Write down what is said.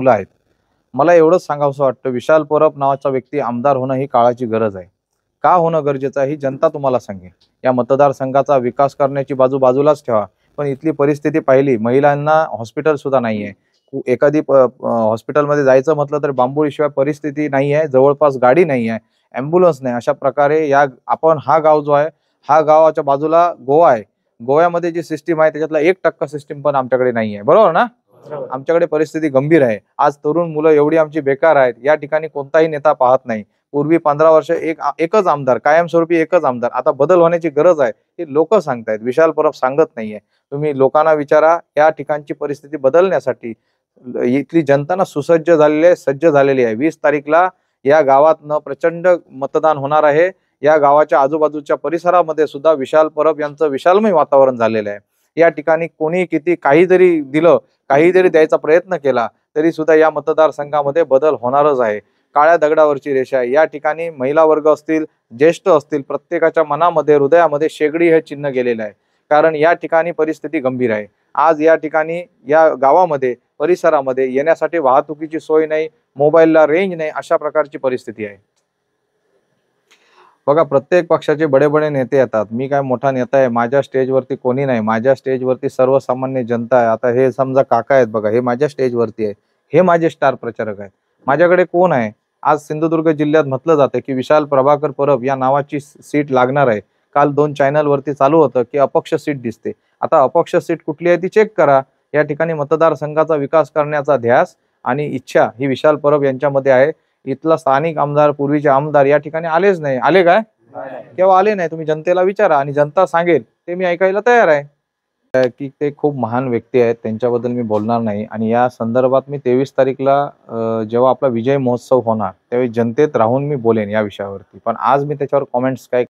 मुलं आहेत. मला एवढंच सांगावंसं वाटतं, विशाल परब नावाचा व्यक्ती आमदार होणं ही काळाची गरज आहे. का होणं गरजेचं आहे ही जनता तुम्हाला सांगेल. या मतदारसंघाचा विकास करण्याची बाजू बाजूलाच ठेवा, पण इथली परिस्थिती पाहिली, महिलांना हॉस्पिटल सुद्धा नाही आहे. एखादी हॉस्पिटलमध्ये जायचं म्हटलं तर बांबोळीशिवाय परिस्थिती नाही आहे, जवळपास गाडी नाही आहे, ॲम्ब्युलन्स नाही. अशा प्रकारे हा गाव जो आहे, हा गावाच्या बाजूला गोवा आहे. गोव्यामध्ये जी सिस्टीम आहे त्याच्यातला 1% सिस्टीम पण आमच्याकडे नाही आहे. बरोबर ना? आमच्याकडे परिस्थिती गंभीर आहे. आज तरुण मुलं एवढी आमची बेकार आहेत. या ठिकाणी कोणताही नेता पाहत नाही. पूर्वी 15 वर्ष एकच आमदार, कायमस्वरूपी एकच आमदार. आता बदल होण्याची गरज आहे. हे लोक सांगतायत. विशाल परब सांगत नाहीये. तुम्ही लोकांना विचारा, या ठिकाणची परिस्थिती बदलण्यासाठी इथली जनता सुसज्ज झालेली आहे, सज्ज झालेली आहे. 20 तारीखला या गावात प्रचंड मतदान होणार आहे. या गावाच्या आजूबाजूच्या परिसरामध्ये सुद्धा विशाल परब यांचं विशालमय वातावरण झालेलं आहे. या ठिकाणी कोणी किती काही जरी दिलं, काही जरी द्यायचा प्रयत्न केला तरी सुद्धा या मतदारसंघामध्ये बदल होणारच आहे. काळ्या दगडावरची रेषा आहे. या ठिकाणी महिला वर्ग असतील, ज्येष्ठ असतील, प्रत्येकाच्या मनामध्ये, हृदयामध्ये शेगडी हे चिन्ह गेलेलं आहे. कारण या ठिकाणी परिस्थिती गंभीर आहे. आज या ठिकाणी या गावामध्ये, परिसरामध्ये येण्यासाठी वाहतुकीची सोय नाही, मोबाईलला रेंज नाही, अशा प्रकारची परिस्थिती आहे. बघा, प्रत्येक पक्षाचे बडे बडे नेते येतात. मी काय मोठा नेता आहे, माझ्या स्टेजवरती कोणी नाही. माझ्या स्टेजवरती सर्वसामान्य जनता आहे. आता हे समजा काका आहेत बघा, हे माझ्या स्टेजवरती आहे. हे माझे स्टार प्रचारक आहेत. माझ्याकडे कोण आहे? आज सिंधुदुर्ग जिल्ह्यात म्हटलं जातं की विशाल प्रभाकर परब या नावाची सीट लागणार आहे. काल 2 चॅनलवरती चालू होतं की अपक्ष सीट दिसते. आता अपक्ष सीट कुठली आहे ती चेक करा. या ठिकाणी मतदारसंघाचा विकास करण्याचा ध्यास आणि इच्छा ही विशाल परब यांच्यामध्ये आहे. इथला स्थानिक आमदार, पूर्वीचे आमदार या ठिकाणी आलेच नाही. आले काय? केव्हा आले नाही? तुम्ही जनतेला विचारा आणि जनता सांगेल ते मी ऐकायला तयार आहे. की ते खूप महान व्यक्ती आहेत, त्यांच्याबद्दल मी बोलणार नाही. आणि या संदर्भात मी 23 तारीखला जेव्हा आपला विजय महोत्सव होणार त्यावेळी जनतेत राहून मी बोलेन या विषयावरती. पण आज मी त्याच्यावर कॉमेंट्स काय